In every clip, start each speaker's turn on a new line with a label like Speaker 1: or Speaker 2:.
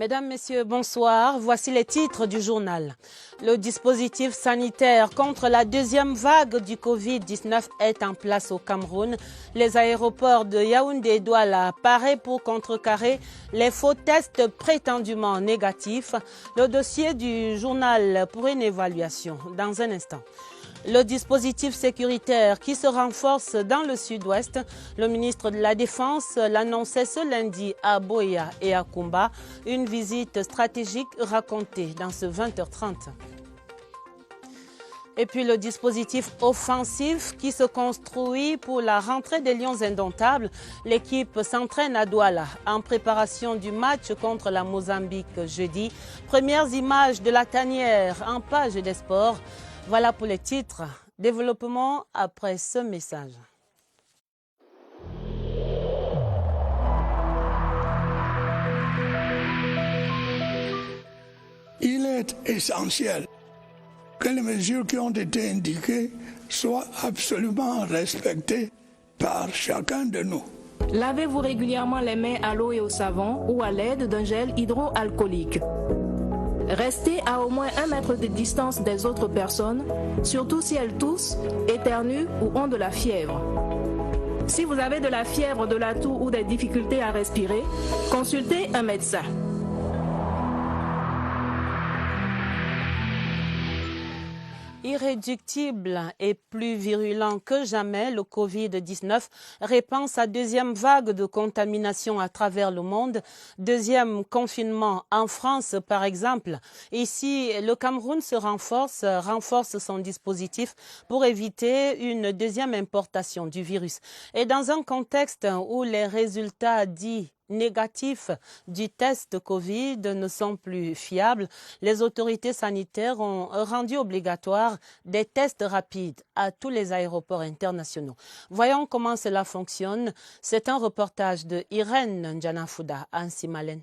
Speaker 1: Mesdames, Messieurs, bonsoir. Voici les titres du journal. Le dispositif sanitaire contre la deuxième vague du Covid-19 est en place au Cameroun. Les aéroports de Yaoundé et Douala paraissent pour contrecarrer les faux tests prétendument négatifs. Le dossier du journal pour une évaluation dans un instant. Le dispositif sécuritaire qui se renforce dans le sud-ouest. Le ministre de la Défense l'annonçait ce lundi à Boya et à Kumba. Une visite stratégique racontée dans ce 20h30. Et puis le dispositif offensif qui se construit pour la rentrée des Lions indomptables. L'équipe s'entraîne à Douala en préparation du match contre la Mozambique jeudi. Premières images de la tanière en page des sports. Voilà pour les titres. Développement après ce message.
Speaker 2: Il est essentiel que les mesures qui ont été indiquées soient absolument respectées par chacun de nous.
Speaker 3: Lavez-vous régulièrement les mains à l'eau et au savon ou à l'aide d'un gel hydroalcoolique. Restez à au moins 1 mètre de distance des autres personnes, surtout si elles toussent, éternuent ou ont de la fièvre. Si vous avez de la fièvre, de la toux ou des difficultés à respirer, consultez un médecin.
Speaker 1: Irréductible et plus virulent que jamais, le Covid-19 répand sa deuxième vague de contamination à travers le monde. Deuxième confinement en France, par exemple. Ici, le Cameroun se renforce son dispositif pour éviter une deuxième importation du virus. Et dans un contexte où les résultats dits négatifs du test Covid ne sont plus fiables, les autorités sanitaires ont rendu obligatoire des tests rapides à tous les aéroports internationaux. Voyons comment cela fonctionne. C'est un reportage de Irène Ndjanafouda à Nsimalen.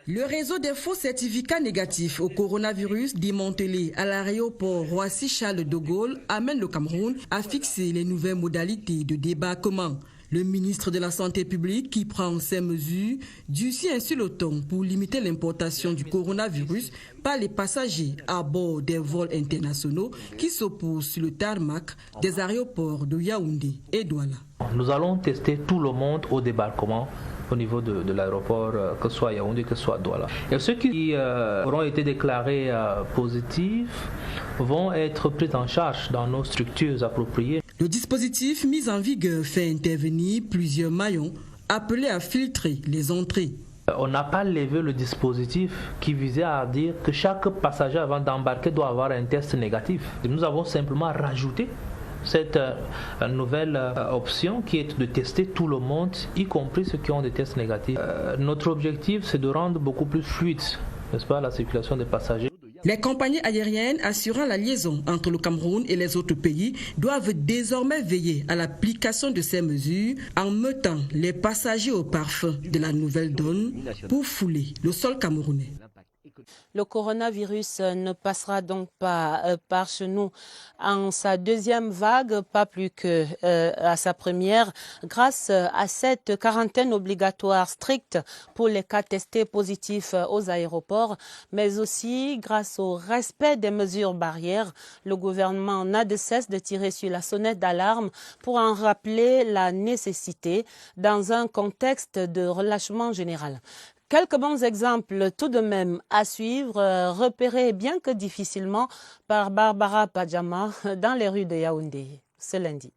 Speaker 4: Le réseau des faux certificats négatifs au coronavirus démantelé à l'aéroport Roissy-Charles de Gaulle amène le Cameroun à fixer les nouvelles modalités de débarquement. Le ministre de la Santé publique qui prend ces mesures durcit ainsi le ton pour limiter l'importation du coronavirus par les passagers à bord des vols internationaux qui s'opposent sur le tarmac des aéroports de Yaoundé et Douala.
Speaker 5: Nous allons tester tout le monde au débarquement au niveau de l'aéroport, que ce soit Yaoundé, que ce soit Douala. Et ceux qui auront été déclarés positifs vont être pris en charge dans nos structures appropriées.
Speaker 4: Le dispositif mis en vigueur fait intervenir plusieurs maillons appelés à filtrer les entrées.
Speaker 5: On n'a pas levé le dispositif qui visait à dire que chaque passager avant d'embarquer doit avoir un test négatif. Nous avons simplement rajouté cette nouvelle option qui est de tester tout le monde, y compris ceux qui ont des tests négatifs. Notre objectif, c'est de rendre beaucoup plus fluide, n'est-ce pas, la circulation des passagers.
Speaker 4: Les compagnies aériennes assurant la liaison entre le Cameroun et les autres pays doivent désormais veiller à l'application de ces mesures en mettant les passagers au parfum de la nouvelle donne pour fouler le sol camerounais.
Speaker 1: Le coronavirus ne passera donc pas par chez nous en sa deuxième vague, pas plus que à sa première, grâce à cette quarantaine obligatoire stricte pour les cas testés positifs aux aéroports, mais aussi grâce au respect des mesures barrières. Le gouvernement n'a de cesse de tirer sur la sonnette d'alarme pour en rappeler la nécessité dans un contexte de relâchement général. Quelques bons exemples tout de même à suivre, repérés bien que difficilement par Barbara Padjama dans les rues de Yaoundé ce lundi.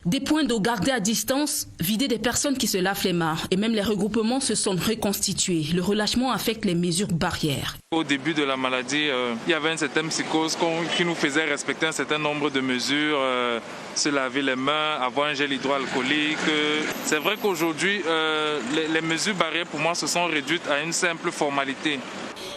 Speaker 3: Des points d'eau gardés à distance, vidés des personnes qui se lavent les mains et même les regroupements se sont reconstitués. Le relâchement affecte les mesures barrières.
Speaker 6: Au début de la maladie, il y avait une certaine psychose qui nous faisait respecter un certain nombre de mesures, se laver les mains, avoir un gel hydroalcoolique. C'est vrai qu'aujourd'hui, les mesures barrières pour moi se sont réduites à une simple formalité.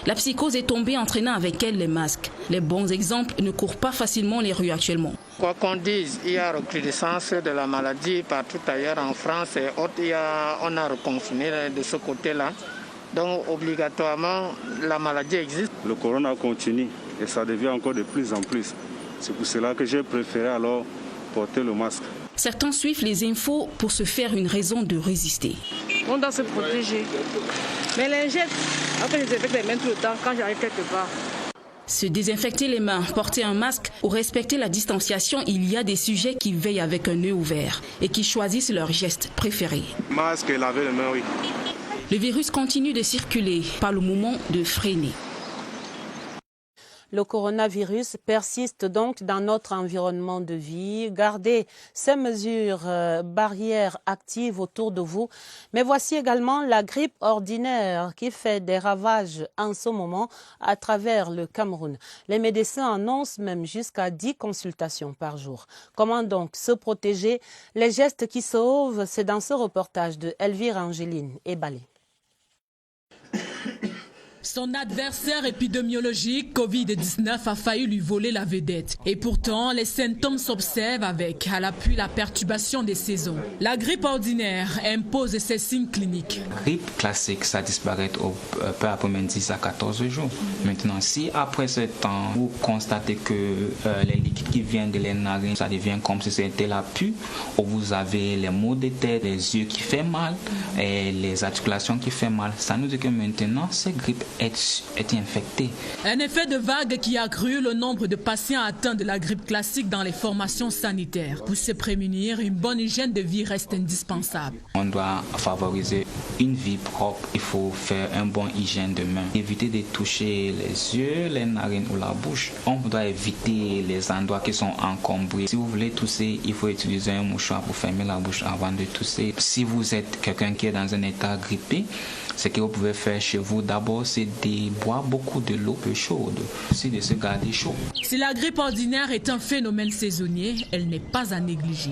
Speaker 3: La psychose est tombée entraînant avec elle les masques. Les bons exemples ne courent pas facilement les rues actuellement.
Speaker 7: Quoi qu'on dise, il y a recrudescence de la maladie partout ailleurs en France et autres. On a reconfiné de ce côté-là. Donc obligatoirement, la maladie existe.
Speaker 8: Le corona continue et ça devient encore de plus en plus. C'est pour cela que j'ai préféré alors porter le masque. Certains suivent les infos pour se faire une raison de résister.
Speaker 9: On doit se protéger. Mais les gestes, après je désinfecte les mains tout le temps quand j'arrive quelque part.
Speaker 8: Se désinfecter les mains, porter un masque ou respecter la distanciation, il y a des sujets qui veillent avec un œil ouvert et qui choisissent leur geste préféré.
Speaker 10: Masque et laver les mains, oui.
Speaker 8: Le virus continue de circuler, pas le moment de freiner.
Speaker 1: Le coronavirus persiste donc dans notre environnement de vie. Gardez ces mesures barrières actives autour de vous. Mais voici également la grippe ordinaire qui fait des ravages en ce moment à travers le Cameroun. Les médecins annoncent même jusqu'à 10 consultations par jour. Comment donc se protéger? Les gestes qui sauvent, c'est dans ce reportage de Elvire Angeline Ebalé.
Speaker 11: Son adversaire épidémiologique, Covid-19, a failli lui voler la vedette. Et pourtant, les symptômes s'observent avec, à l'appui, la perturbation des saisons. La grippe ordinaire impose ses signes cliniques.
Speaker 12: La grippe classique, ça disparaît peu après 10 à 14 jours. Maintenant, si après ce temps, vous constatez que les liquides qui viennent de les narines, ça devient comme si c'était la pue, ou vous avez les maux de tête, les yeux qui font mal, et les articulations qui font mal, ça nous dit que maintenant, cette grippe est infecté.
Speaker 11: Un effet de vague qui a accru le nombre de patients atteints de la grippe classique dans les formations sanitaires. Pour se prémunir, une bonne hygiène de vie reste indispensable.
Speaker 12: On doit favoriser une vie propre. Il faut faire un bon hygiène de main. Éviter de toucher les yeux, les narines ou la bouche. On doit éviter les endroits qui sont encombrés. Si vous voulez tousser, il faut utiliser un mouchoir pour fermer la bouche avant de tousser. Si vous êtes quelqu'un qui est dans un état grippé, ce que vous pouvez faire chez vous d'abord, c'est de boire beaucoup de l'eau peu chaude, c'est de se garder chaud.
Speaker 11: Si la grippe ordinaire est un phénomène saisonnier, elle n'est pas à négliger.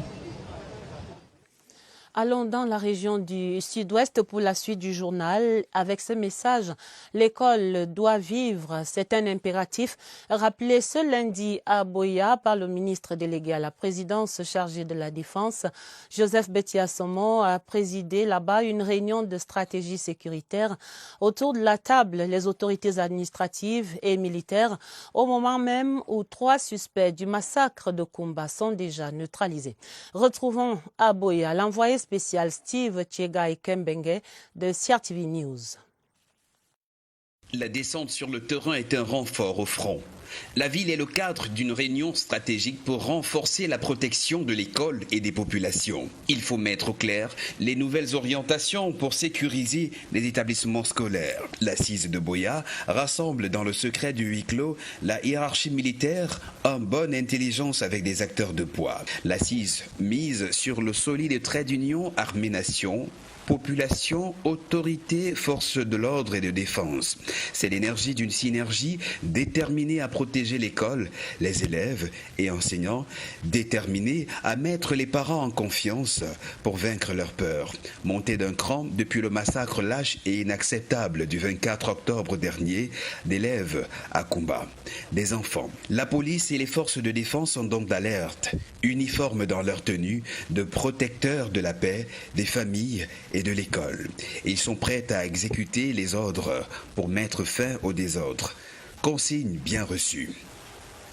Speaker 1: Allons dans la région du sud-ouest pour la suite du journal. Avec ce message, l'école doit vivre, c'est un impératif rappelé ce lundi à Boya par le ministre délégué à la présidence chargé de la Défense. Joseph Betia-Somo a présidé là-bas une réunion de stratégie sécuritaire. Autour de la table, les autorités administratives et militaires, au moment même où 3 suspects du massacre de Kumba sont déjà neutralisés. Retrouvons à Boya l'envoyé spécial Steve Tchegai Kembenge de CRTV News.
Speaker 13: La descente sur le terrain est un renfort au front. La ville est le cadre d'une réunion stratégique pour renforcer la protection de l'école et des populations. Il faut mettre au clair les nouvelles orientations pour sécuriser les établissements scolaires. L'assise de Boya rassemble dans le secret du huis clos la hiérarchie militaire en bonne intelligence avec des acteurs de poids. L'assise mise sur le solide trait d'union armée-nation, population, autorité, forces de l'ordre et de défense. C'est l'énergie d'une synergie déterminée à protéger l'école, les élèves et enseignants, déterminés à mettre les parents en confiance pour vaincre leur peur. Montée d'un cran depuis le massacre lâche et inacceptable du 24 octobre dernier d'élèves à Kumba, des enfants. La police et les forces de défense sont donc d'alerte, uniformes dans leur tenue de protecteurs de la paix, des familles et de l'école. Ils sont prêts à exécuter les ordres pour mettre fin au désordre. Consigne bien reçue.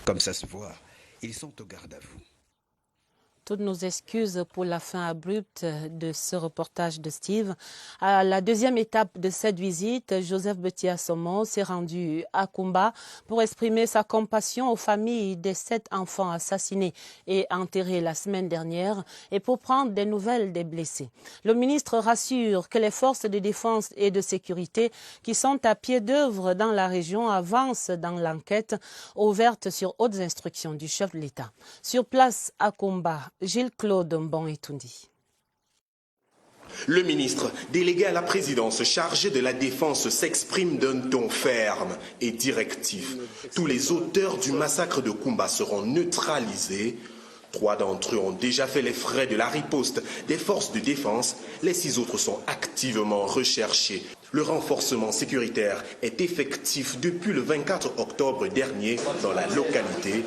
Speaker 13: Comme ça se voit, ils sont au garde à vous.
Speaker 1: Toutes nos excuses pour la fin abrupte de ce reportage de Steve. À la deuxième étape de cette visite, Joseph Betia-Somo s'est rendu à Kumba pour exprimer sa compassion aux familles des 7 enfants assassinés et enterrés la semaine dernière et pour prendre des nouvelles des blessés. Le ministre rassure que les forces de défense et de sécurité qui sont à pied d'œuvre dans la région avancent dans l'enquête ouverte sur hautes instructions du chef de l'État. Sur place à Kumba, Gilles-Claude Mbon-Etundi.
Speaker 14: Le ministre délégué à la présidence chargé de la défense s'exprime d'un ton ferme et directif. Tous les auteurs du massacre de Kumba seront neutralisés. 3 d'entre eux ont déjà fait les frais de la riposte des forces de défense. Les 6 autres sont activement recherchés. Le renforcement sécuritaire est effectif depuis le 24 octobre dernier dans la localité.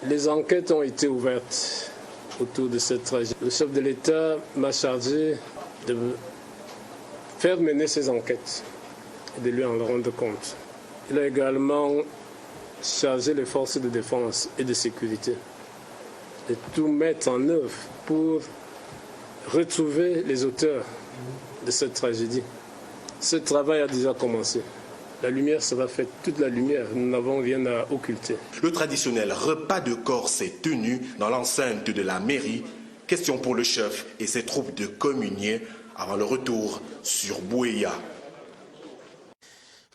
Speaker 15: Les enquêtes ont été ouvertes autour de cette tragédie. Le chef de l'État m'a chargé de faire mener ces enquêtes et de lui en rendre compte. Il a également chargé les forces de défense et de sécurité de tout mettre en œuvre pour retrouver les auteurs de cette tragédie. Ce travail a déjà commencé. La lumière sera faite, toute la lumière, nous n'avons rien à occulter.
Speaker 14: Le traditionnel repas de Corse est tenu dans l'enceinte de la mairie. Question pour le chef et ses troupes de communier avant le retour sur Bouéa.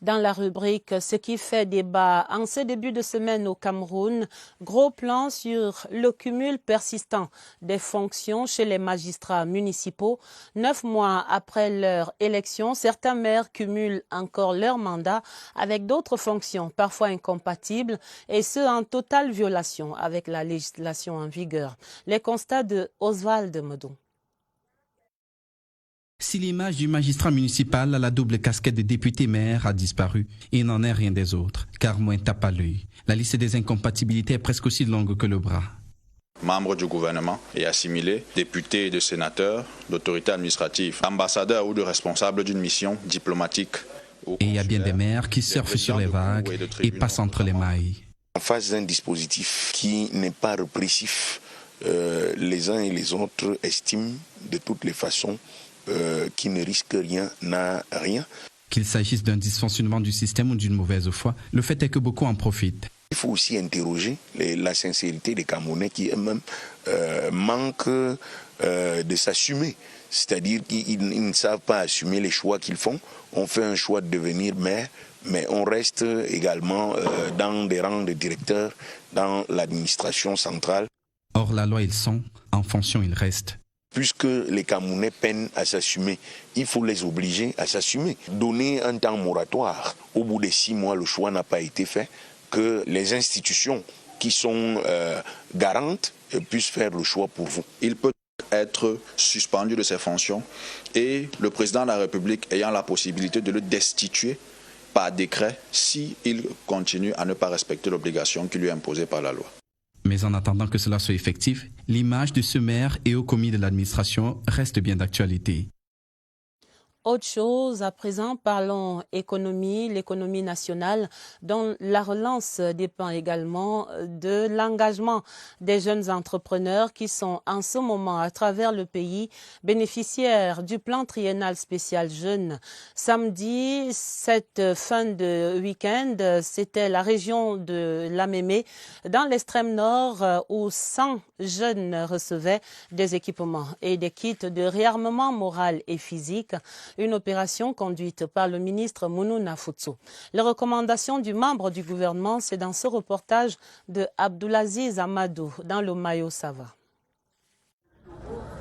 Speaker 1: Dans la rubrique « Ce qui fait débat » en ce début de semaine au Cameroun, gros plan sur le cumul persistant des fonctions chez les magistrats municipaux. 9 mois après leur élection, certains maires cumulent encore leur mandat avec d'autres fonctions parfois incompatibles et ce en totale violation avec la législation en vigueur. Les constats de Oswald Medon.
Speaker 10: Si l'image du magistrat municipal à la double casquette de député-maire a disparu, il n'en est rien des autres, car moins tape à l'œil. La liste des incompatibilités est presque aussi longue que le bras.
Speaker 16: Membres du gouvernement et assimilés, députés et de sénateurs, d'autorités administratives, ambassadeurs ou de responsables d'une mission diplomatique.
Speaker 10: Et il y a bien des maires qui surfent sur les vagues et passent entre les mailles.
Speaker 17: En face d'un dispositif qui n'est pas répressif, les uns et les autres estiment de toutes les façons qui ne risque rien n'a rien.
Speaker 10: Qu'il s'agisse d'un dysfonctionnement du système ou d'une mauvaise foi, le fait est que beaucoup en profitent.
Speaker 17: Il faut aussi interroger la sincérité des Camerounais qui eux-mêmes manquent de s'assumer. C'est-à-dire qu'ils ne savent pas assumer les choix qu'ils font. On fait un choix de devenir maire, mais on reste également dans des rangs de directeurs dans l'administration centrale.
Speaker 10: Hors la loi ils sont, en fonction ils restent.
Speaker 17: Puisque les Camerounais peinent à s'assumer, il faut les obliger à s'assumer. Donner un temps moratoire. Au bout de 6 mois, le choix n'a pas été fait. Que les institutions qui sont garantes puissent faire le choix pour vous.
Speaker 16: Il peut être suspendu de ses fonctions et le président de la République ayant la possibilité de le destituer par décret s'il continue à ne pas respecter l'obligation qui lui est imposée par la loi.
Speaker 10: Mais en attendant que cela soit effectif, l'image de ce maire et au commis de l'administration reste bien d'actualité.
Speaker 1: Autre chose, à présent, parlons économie, l'économie nationale, dont la relance dépend également de l'engagement des jeunes entrepreneurs qui sont en ce moment à travers le pays bénéficiaires du plan triennal spécial jeunes. Samedi, cette fin de week-end, c'était la région de Lamémé, dans l'extrême nord, où 100 jeunes recevaient des équipements et des kits de réarmement moral et physique. Une opération conduite par le ministre Mounouna Futso. Les recommandations du membre du gouvernement, c'est dans ce reportage de Abdoulaziz Amadou dans le Mayo-Sava.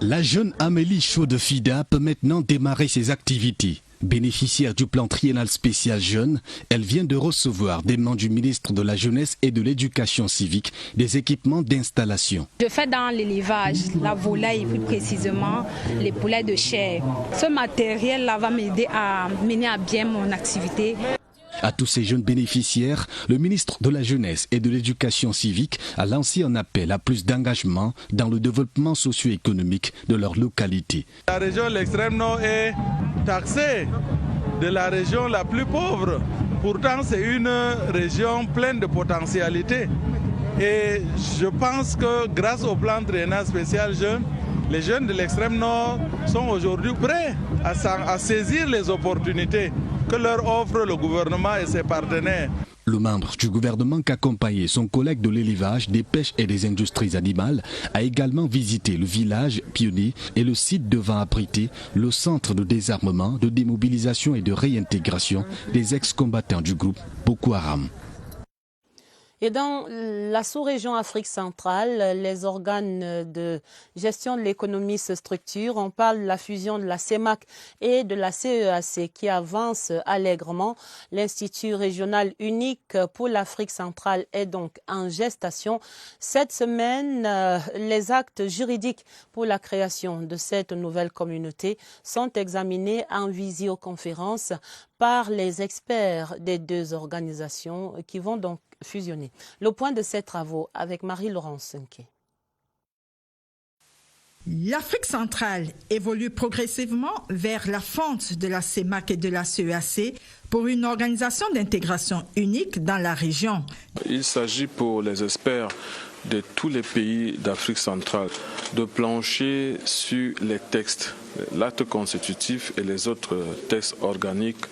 Speaker 18: La jeune Amélie Chaudefida peut maintenant démarrer ses activités. Bénéficiaire du plan triennal spécial jeune, elle vient de recevoir des mains du ministre de la Jeunesse et de l'Éducation civique des équipements d'installation.
Speaker 19: Je fais dans l'élevage, la volaille plus précisément, les poulets de chair. Ce matériel-là va m'aider à mener à bien mon activité.
Speaker 18: À tous ces jeunes bénéficiaires, le ministre de la Jeunesse et de l'Éducation civique a lancé un appel à plus d'engagement dans le développement socio-économique de leur localité.
Speaker 20: La région de l'extrême nord est taxée de la région la plus pauvre. Pourtant, c'est une région pleine de potentialités. Et je pense que grâce au plan triennal spécial jeunes, les jeunes de l'extrême nord sont aujourd'hui prêts à saisir les opportunités que leur offre le gouvernement et ses partenaires.
Speaker 18: Le membre du gouvernement qui accompagnait son collègue de l'élevage, des pêches et des industries animales a également visité le village pionnier et le site devant abriter le centre de désarmement, de démobilisation et de réintégration des ex-combattants du groupe Boko Haram.
Speaker 1: Et dans la sous-région Afrique centrale, les organes de gestion de l'économie se structurent. On parle de la fusion de la CEMAC et de la CEAC qui avance allègrement. L'Institut régional unique pour l'Afrique centrale est donc en gestation. Cette semaine, les actes juridiques pour la création de cette nouvelle communauté sont examinés en visioconférence par les experts des deux organisations qui vont donc fusionner. Le point de ces travaux avec Marie-Laurence Sunké.
Speaker 21: L'Afrique centrale évolue progressivement vers la fente de la CEMAC et de la CEAC pour une organisation d'intégration unique dans la région.
Speaker 22: Il s'agit pour les experts de tous les pays d'Afrique centrale de plancher sur les textes, l'acte constitutif et les autres textes organiques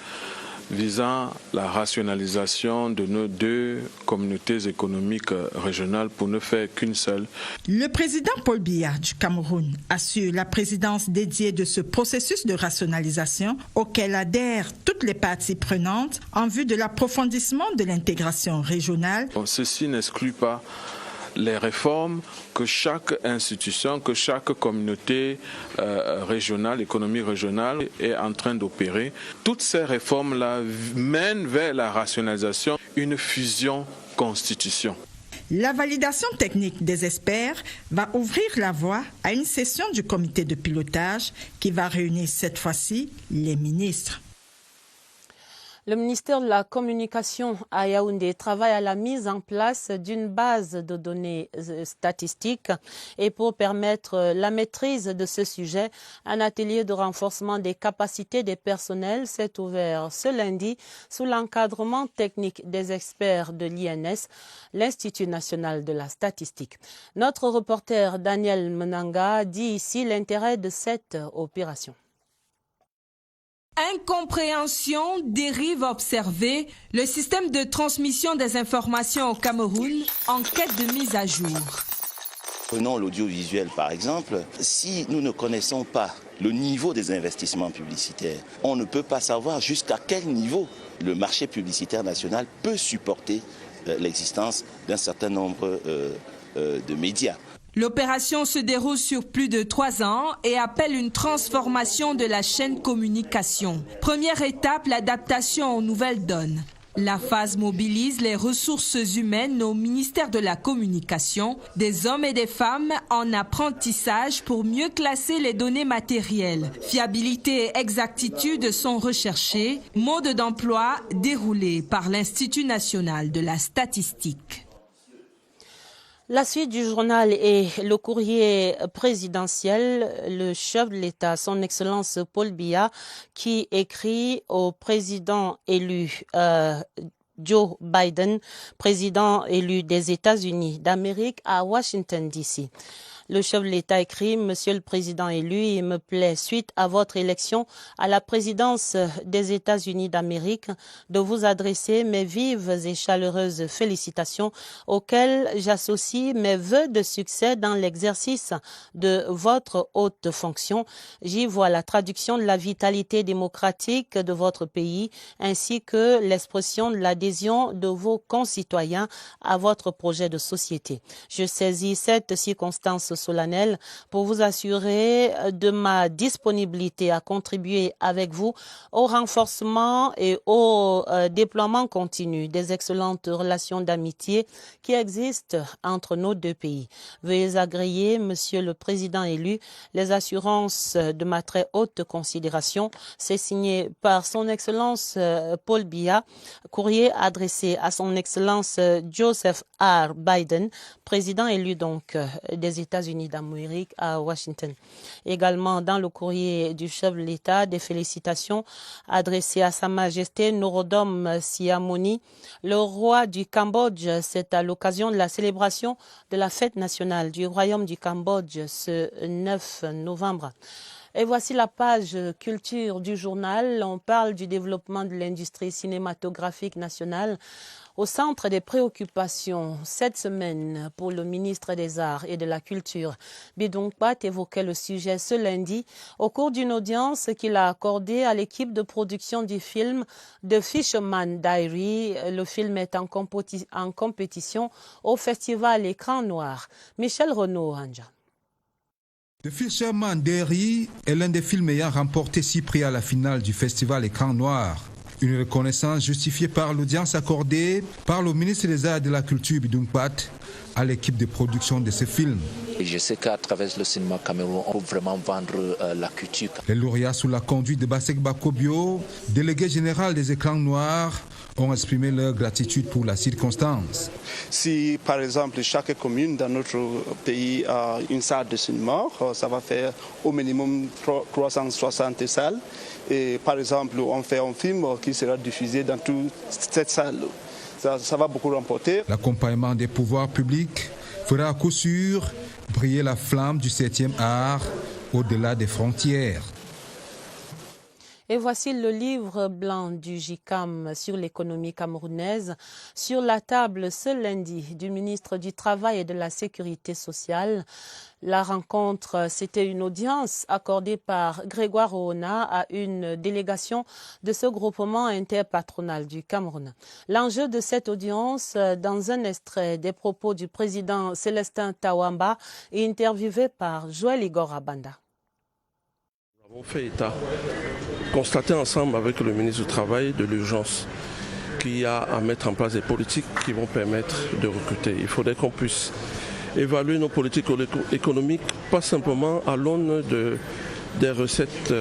Speaker 22: visant la rationalisation de nos deux communautés économiques régionales pour ne faire qu'une seule.
Speaker 21: Le président Paul Biya du Cameroun assure la présidence dédiée de ce processus de rationalisation auquel adhèrent toutes les parties prenantes en vue de l'approfondissement de l'intégration régionale.
Speaker 22: Ceci n'exclut pas les réformes que chaque institution, que chaque communauté régionale, économie régionale est en train d'opérer. Toutes ces réformes-là mènent vers la rationalisation, une fusion-constitution.
Speaker 21: La validation technique des experts va ouvrir la voie à une session du comité de pilotage qui va réunir cette fois-ci les ministres.
Speaker 1: Le ministère de la Communication à Yaoundé travaille à la mise en place d'une base de données statistiques et pour permettre la maîtrise de ce sujet, un atelier de renforcement des capacités des personnels s'est ouvert ce lundi sous l'encadrement technique des experts de l'INS, l'Institut national de la statistique. Notre reporter Daniel Menanga dit ici l'intérêt de cette opération.
Speaker 23: Incompréhension, dérive observée, le système de transmission des informations au Cameroun en quête de mise à jour.
Speaker 24: Prenons l'audiovisuel par exemple, si nous ne connaissons pas le niveau des investissements publicitaires, on ne peut pas savoir jusqu'à quel niveau le marché publicitaire national peut supporter l'existence d'un certain nombre de médias.
Speaker 23: L'opération se déroule sur plus de 3 ans et appelle une transformation de la chaîne communication. Première étape, l'adaptation aux nouvelles donnes. La phase mobilise les ressources humaines au ministère de la Communication, des hommes et des femmes en apprentissage pour mieux classer les données matérielles. Fiabilité et exactitude sont recherchées. Mode d'emploi déroulé par l'Institut national de la statistique.
Speaker 1: La suite du journal est le courrier présidentiel, le chef de l'État, son Excellence Paul Biya, qui écrit au président élu Joe Biden, président élu des États-Unis d'Amérique à Washington, D.C. Le chef de l'État écrit « Monsieur le Président élu, il me plaît, suite à votre élection à la présidence des États-Unis d'Amérique, de vous adresser mes vives et chaleureuses félicitations auxquelles j'associe mes vœux de succès dans l'exercice de votre haute fonction. J'y vois la traduction de la vitalité démocratique de votre pays ainsi que l'expression de l'adhésion de vos concitoyens à votre projet de société. Je saisis cette circonstance solennel pour vous assurer de ma disponibilité à contribuer avec vous au renforcement et au déploiement continu des excellentes relations d'amitié qui existent entre nos deux pays. Veuillez agréer, Monsieur le Président élu, les assurances de ma très haute considération. C'est signé par Son Excellence Paul Biya, courrier adressé à Son Excellence Joseph R. Biden, président élu donc des États-Unis d'Amérique à Washington. Également dans le courrier du chef de l'État, des félicitations adressées à Sa Majesté Norodom Sihamoni, le roi du Cambodge. C'est à l'occasion de la célébration de la fête nationale du Royaume du Cambodge ce 9 novembre. Et voici la page culture du journal. On parle du développement de l'industrie cinématographique nationale au centre des préoccupations cette semaine pour le ministre des Arts et de la Culture. Bidong Pat évoquait le sujet ce lundi au cours d'une audience qu'il a accordée à l'équipe de production du film The Fisherman Diary. Le film est en compétition au festival Écran Noir. Michel Renaud-Anja.
Speaker 25: The Fisherman Diary est l'un des films ayant remporté 6 prix à la finale du festival Écran Noir. Une reconnaissance justifiée par l'audience accordée par le ministre des Arts et de la Culture, Bidong Pat, à l'équipe de production de ce film.
Speaker 26: Et je sais qu'à travers le cinéma camerounais, on peut vraiment vendre la culture.
Speaker 25: Les lauréats sous la conduite de Basek Bakobio, délégué général des Écrans Noirs, ont exprimé leur gratitude pour la circonstance.
Speaker 2: Si par exemple chaque commune dans notre pays a une salle de cinéma, ça va faire au minimum 360 salles. Et par exemple, on fait un film qui sera diffusé dans toute cette salle. Ça va beaucoup remporter.
Speaker 25: L'accompagnement des pouvoirs publics fera à coup sûr briller la flamme du 7e art au-delà des frontières.
Speaker 1: Et voici le livre blanc du JICAM sur l'économie camerounaise sur la table ce lundi du ministre du Travail et de la Sécurité sociale. La rencontre, c'était une audience accordée par Grégoire Oona à une délégation de ce groupement interpatronal du Cameroun. L'enjeu de cette audience, dans un extrait des propos du président Célestin Tawamba, est interviewé par Joël Igor Abanda.
Speaker 3: Nous avons fait état, constaté ensemble avec le ministre du Travail de l'urgence qu'il y a à mettre en place des politiques qui vont permettre de recruter. Il faudrait qu'on puisse évaluer nos politiques économiques, pas simplement à l'aune des recettes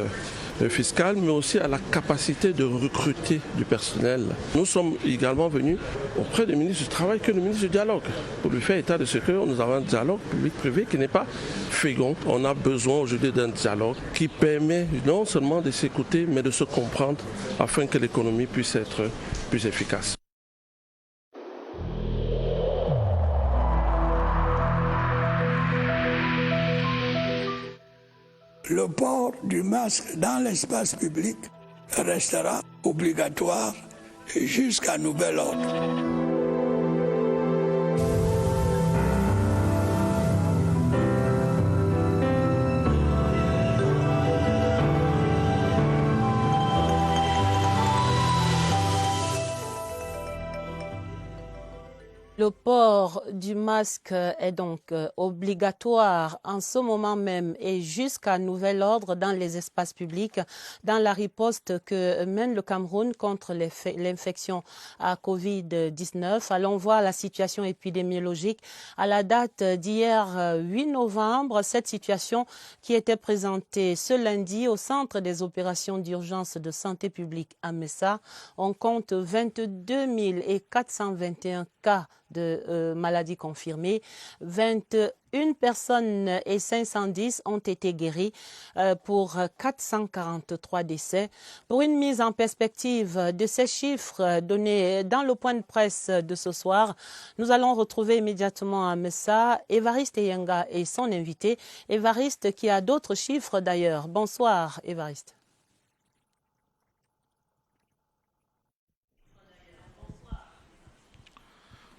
Speaker 3: fiscales, mais aussi à la capacité de recruter du personnel. Nous sommes également venus auprès du ministre du Travail que le ministre du Dialogue, pour lui faire état de ce que nous avons un dialogue public-privé qui n'est pas fécond. On a besoin aujourd'hui d'un dialogue qui permet non seulement de s'écouter, mais de se comprendre afin que l'économie puisse être plus efficace.
Speaker 4: Le port du masque dans l'espace public restera obligatoire jusqu'à nouvel ordre.
Speaker 1: Le port du masque est donc obligatoire en ce moment même et jusqu'à nouvel ordre dans les espaces publics, dans la riposte que mène le Cameroun contre l'infection à Covid-19. Allons voir la situation épidémiologique à la date d'hier 8 novembre. Cette situation qui était présentée ce lundi au centre des opérations d'urgence de santé publique à Messa. On compte 22 421 cas de maladies confirmées. 21 personnes et 510 ont été guéries pour 443 décès. Pour une mise en perspective de ces chiffres donnés dans le point de presse de ce soir, nous allons retrouver immédiatement à Messa Évariste Eyenga et son invité. Évariste qui a d'autres chiffres d'ailleurs. Bonsoir Évariste.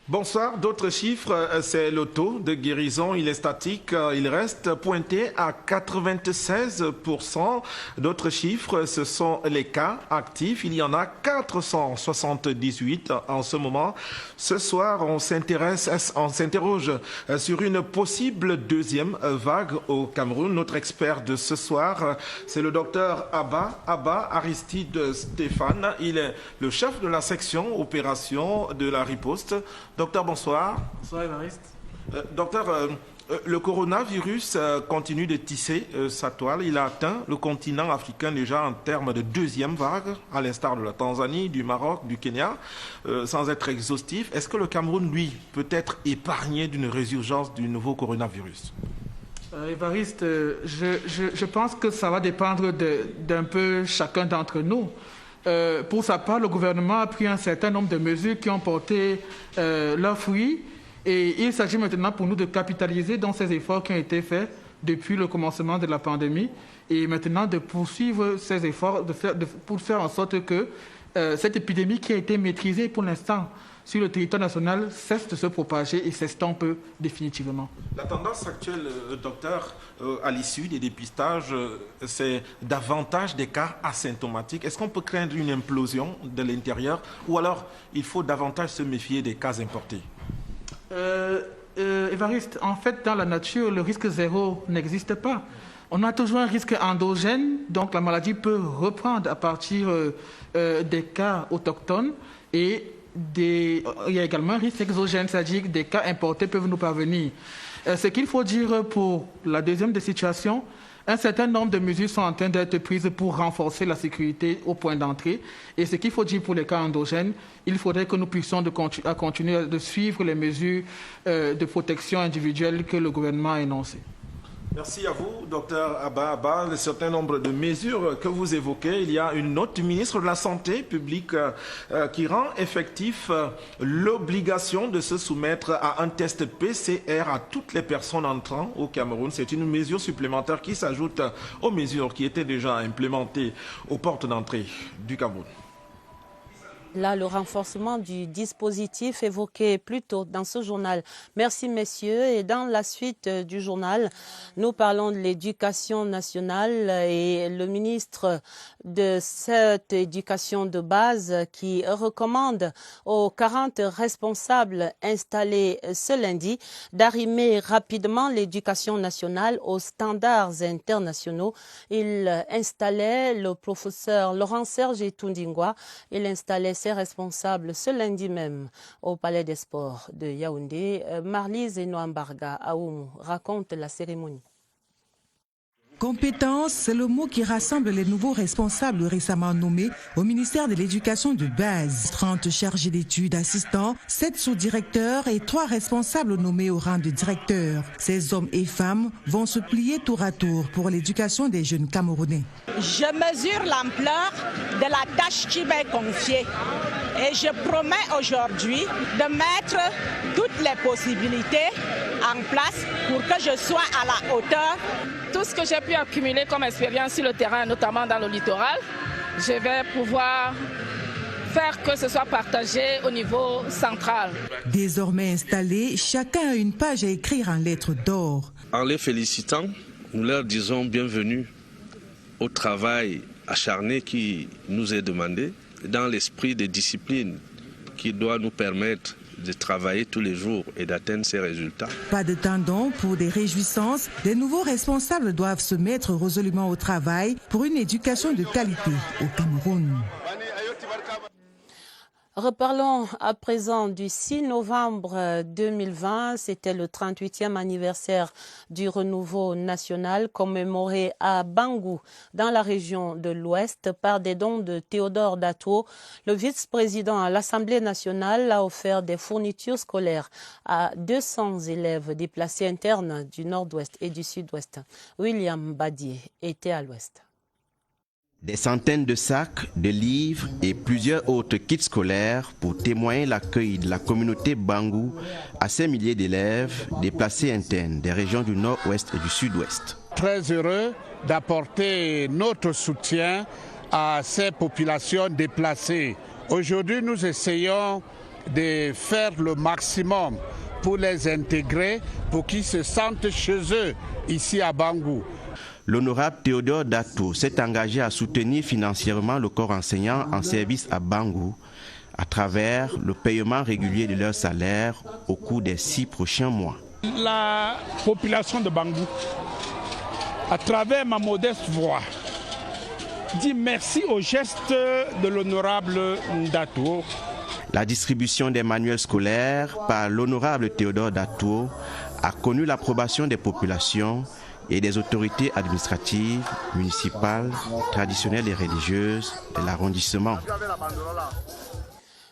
Speaker 5: Bonsoir, d'autres chiffres, c'est le taux de guérison, il est statique, il reste pointé à 96%. D'autres chiffres, ce sont les cas actifs, il y en a 478 en ce moment. Ce soir, on s'interroge sur une possible deuxième vague au Cameroun. Notre expert de ce soir, c'est le docteur Abba Aristide Stéphane. Il est le chef de la section opération de la riposte. Docteur, bonsoir.
Speaker 6: Bonsoir, Évariste.
Speaker 5: Docteur, le coronavirus continue de tisser sa toile. Il a atteint le continent africain déjà en termes de deuxième vague, à l'instar de la Tanzanie, du Maroc, du Kenya, sans être exhaustif. Est-ce que le Cameroun, lui, peut être épargné d'une résurgence du nouveau coronavirus?
Speaker 6: Évariste, je pense que ça va dépendre d'un peu chacun d'entre nous. Pour sa part, le gouvernement a pris un certain nombre de mesures qui ont porté leurs fruits et il s'agit maintenant pour nous de capitaliser dans ces efforts qui ont été faits depuis le commencement de la pandémie et maintenant de poursuivre ces efforts pour faire en sorte que cette épidémie qui a été maîtrisée pour l'instant sur le territoire national cesse de se propager et s'estompe définitivement.
Speaker 5: La tendance actuelle, docteur, à l'issue des dépistages, c'est davantage des cas asymptomatiques. Est-ce qu'on peut craindre une implosion de l'intérieur ou alors il faut davantage se méfier des cas importés?
Speaker 6: Évariste, en fait, dans la nature, le risque zéro n'existe pas. On a toujours un risque endogène, donc la maladie peut reprendre à partir des cas autochtones et il y a également un risque exogène, c'est-à-dire que des cas importés peuvent nous parvenir. Ce qu'il faut dire pour la deuxième des situations, un certain nombre de mesures sont en train d'être prises pour renforcer la sécurité au point d'entrée. Et ce qu'il faut dire pour les cas endogènes, il faudrait que nous puissions continuer de suivre les mesures de protection individuelle que le gouvernement a énoncées.
Speaker 5: Merci à vous, docteur Abba Abba. Un certain nombre de mesures que vous évoquez. Il y a une note du ministre de la Santé publique qui rend effectif l'obligation de se soumettre à un test PCR à toutes les personnes entrant au Cameroun. C'est une mesure supplémentaire qui s'ajoute aux mesures qui étaient déjà implémentées aux portes d'entrée du Cameroun.
Speaker 1: Là, le renforcement du dispositif évoqué plus tôt dans ce journal. Merci, messieurs. Et dans la suite du journal, nous parlons de l'éducation nationale et le ministre de cette éducation de base qui recommande aux 40 responsables installés ce lundi d'arrimer rapidement l'éducation nationale aux standards internationaux. Il installait le professeur Laurent-Serge Tundingwa. Il installait ses responsables ce lundi même au Palais des Sports de Yaoundé. Marlise Noambarga Aoumou raconte la cérémonie.
Speaker 7: Compétence, c'est le mot qui rassemble les nouveaux responsables récemment nommés au ministère de l'Éducation de base. 30 chargés d'études assistants, 7 sous-directeurs et 3 responsables nommés au rang de directeur. Ces hommes et femmes vont se plier tour à tour pour l'éducation des jeunes Camerounais.
Speaker 8: Je mesure l'ampleur de la tâche qui m'est confiée et je promets aujourd'hui de mettre toutes les possibilités en place pour que je sois à la hauteur.
Speaker 9: Tout ce que j'ai pu accumuler comme expérience sur le terrain, notamment dans le littoral, je vais pouvoir faire que ce soit partagé au niveau central.
Speaker 7: Désormais installés, chacun a une page à écrire en lettres d'or.
Speaker 3: En les félicitant, nous leur disons bienvenue au travail acharné qui nous est demandé, dans l'esprit de discipline qui doit nous permettre de travailler tous les jours et d'atteindre ces résultats.
Speaker 7: Pas de temps donc pour des réjouissances. Les nouveaux responsables doivent se mettre résolument au travail pour une éducation de qualité au Cameroun.
Speaker 1: Reparlons à présent du 6 novembre 2020. C'était le 38e anniversaire du renouveau national commémoré à Bangou, dans la région de l'Ouest, par des dons de Théodore Datuo. Le vice-président à l'Assemblée nationale a offert des fournitures scolaires à 200 élèves déplacés internes du Nord-Ouest et du Sud-Ouest. William Badier était à l'Ouest.
Speaker 11: Des centaines de sacs, de livres et plusieurs autres kits scolaires pour témoigner l'accueil de la communauté Bangou à ces milliers d'élèves déplacés internes des régions du Nord-Ouest et du Sud-Ouest.
Speaker 12: Très heureux d'apporter notre soutien à ces populations déplacées. Aujourd'hui, nous essayons de faire le maximum pour les intégrer, pour qu'ils se sentent chez eux ici à Bangou.
Speaker 11: L'honorable Théodore Datuo s'est engagé à soutenir financièrement le corps enseignant en service à Bangou à travers le paiement régulier de leur salaire au cours des 6 prochains mois.
Speaker 12: La population de Bangou, à travers ma modeste voix, dit merci au geste de l'honorable Datuo.
Speaker 11: La distribution des manuels scolaires par l'honorable Théodore Datuo a connu l'approbation des populations et des autorités administratives, municipales, traditionnelles et religieuses de l'arrondissement.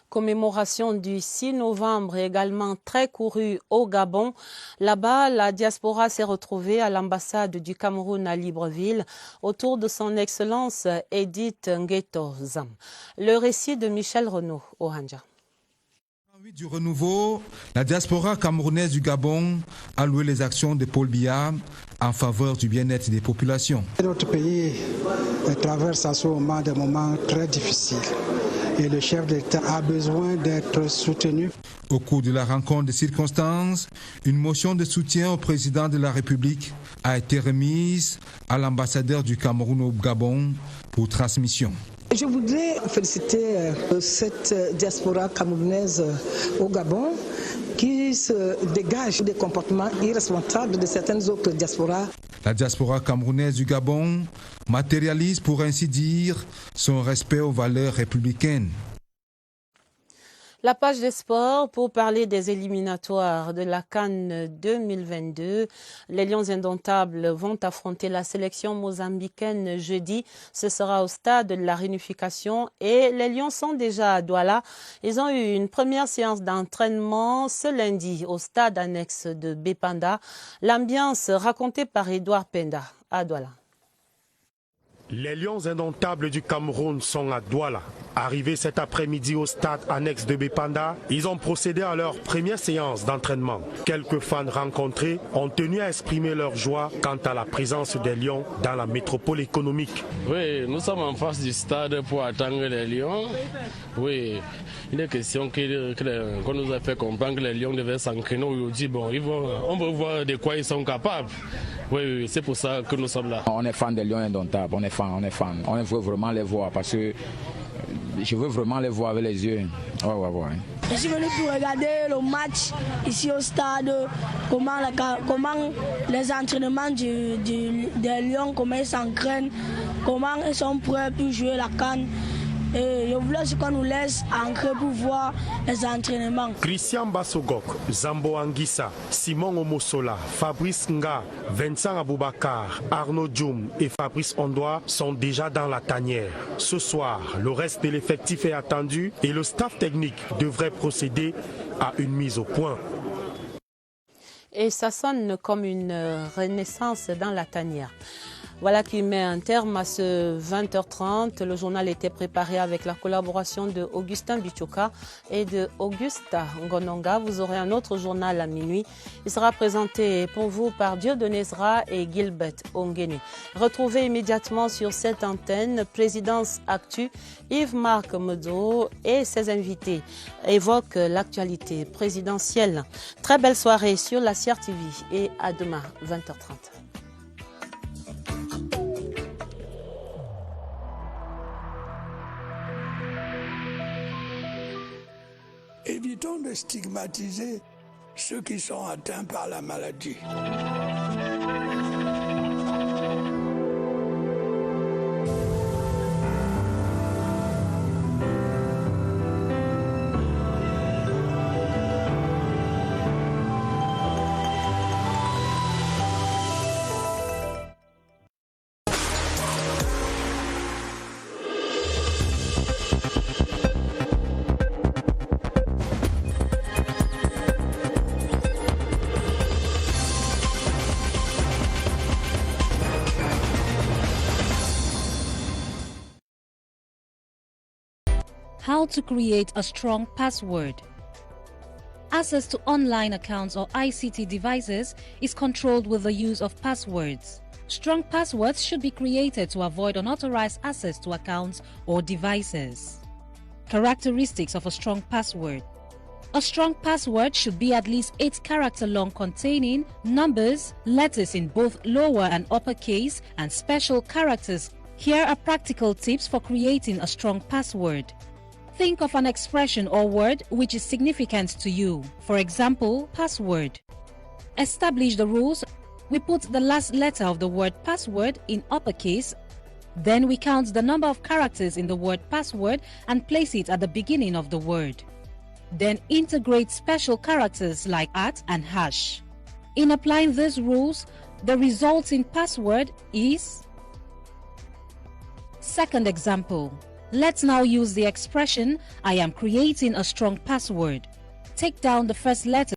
Speaker 1: Commémoration du 6 novembre également très courue au Gabon. Là-bas, la diaspora s'est retrouvée à l'ambassade du Cameroun à Libreville autour de son Excellence Edith Ngeto Zam. Le récit de Michel Renaud au Hanja.
Speaker 25: Du renouveau, la diaspora camerounaise du Gabon a loué les actions de Paul Biya en faveur du bien-être des populations.
Speaker 13: Notre pays traverse à ce moment des moments très difficiles et le chef d'État a besoin d'être soutenu.
Speaker 25: Au cours de la rencontre de circonstances, une motion de soutien au président de la République a été remise à l'ambassadeur du Cameroun au Gabon pour transmission.
Speaker 27: Je voudrais féliciter cette diaspora camerounaise au Gabon qui se dégage des comportements irresponsables de certaines autres diasporas.
Speaker 25: La diaspora camerounaise du Gabon matérialise pour ainsi dire son respect aux valeurs républicaines.
Speaker 1: La page des sports pour parler des éliminatoires de la CAN 2022. Les Lions indomptables vont affronter la sélection mozambicaine jeudi. Ce sera au stade de la Réunification et les Lions sont déjà à Douala. Ils ont eu une première séance d'entraînement ce lundi au stade annexe de Bépanda. L'ambiance racontée par Edouard Penda à Douala.
Speaker 10: Les Lions indomptables du Cameroun sont à Douala. Arrivés cet après-midi au stade annexe de Bépanda, ils ont procédé à leur première séance d'entraînement. Quelques fans rencontrés ont tenu à exprimer leur joie quant à la présence des Lions dans la métropole économique.
Speaker 14: Oui, nous sommes en face du stade pour attendre les Lions. Oui, il est question qu'on nous a fait comprendre que les Lions devaient s'entraîner aujourd'hui. Bon, on veut voir de quoi ils sont capables. Oui, c'est pour ça que nous sommes là.
Speaker 15: On est fan des Lions indomptables, on est fan. On veut vraiment les voir parce que je veux vraiment les voir avec les yeux. Ouais.
Speaker 16: Je suis venu pour regarder le match ici au stade, comment les entraînements des Lions, comment ils s'entraînent, comment ils sont prêts pour jouer la CAN. Et je voulais qu'on nous laisse entrer pour voir les entraînements.
Speaker 10: Christian Bassogok, Zambo Anguissa, Simon Omosola, Fabrice Nga, Vincent Aboubakar, Arnaud Djoum et Fabrice Ondoa sont déjà dans la tanière. Ce soir, le reste de l'effectif est attendu et le staff technique devrait procéder à une mise au point.
Speaker 1: Et ça sonne comme une renaissance dans la tanière. Voilà qui met un terme à ce 20h30. Le journal était préparé avec la collaboration de Augustin Bichoka et de Augusta Ngononga. Vous aurez un autre journal à minuit. Il sera présenté pour vous par Dieudonné Zra et Gilbert Ongene. Retrouvez immédiatement sur cette antenne Présidence Actu. Yves-Marc Medo et ses invités évoquent l'actualité présidentielle. Très belle soirée sur la CR TV et à demain 20h30.
Speaker 4: Évitons de stigmatiser ceux qui sont atteints par la maladie.
Speaker 17: How to create a strong password. Access to online accounts or ICT devices is controlled with the use of passwords. Strong passwords should be created to avoid unauthorized access to accounts or devices. Characteristics of a strong password. A strong password should be at least 8 characters long, containing numbers, letters in both lower and uppercase, and special characters. Here are practical tips for creating a strong password. Think of an expression or word which is significant to you. For example, password. Establish the rules. We put the last letter of the word password in uppercase. Then we count the number of characters in the word password and place it at the beginning of the word. Then integrate special characters like @ and hash. In applying these rules, the resulting password is... Second example. Let's now use the expression, I am creating a strong password. Take down the first letter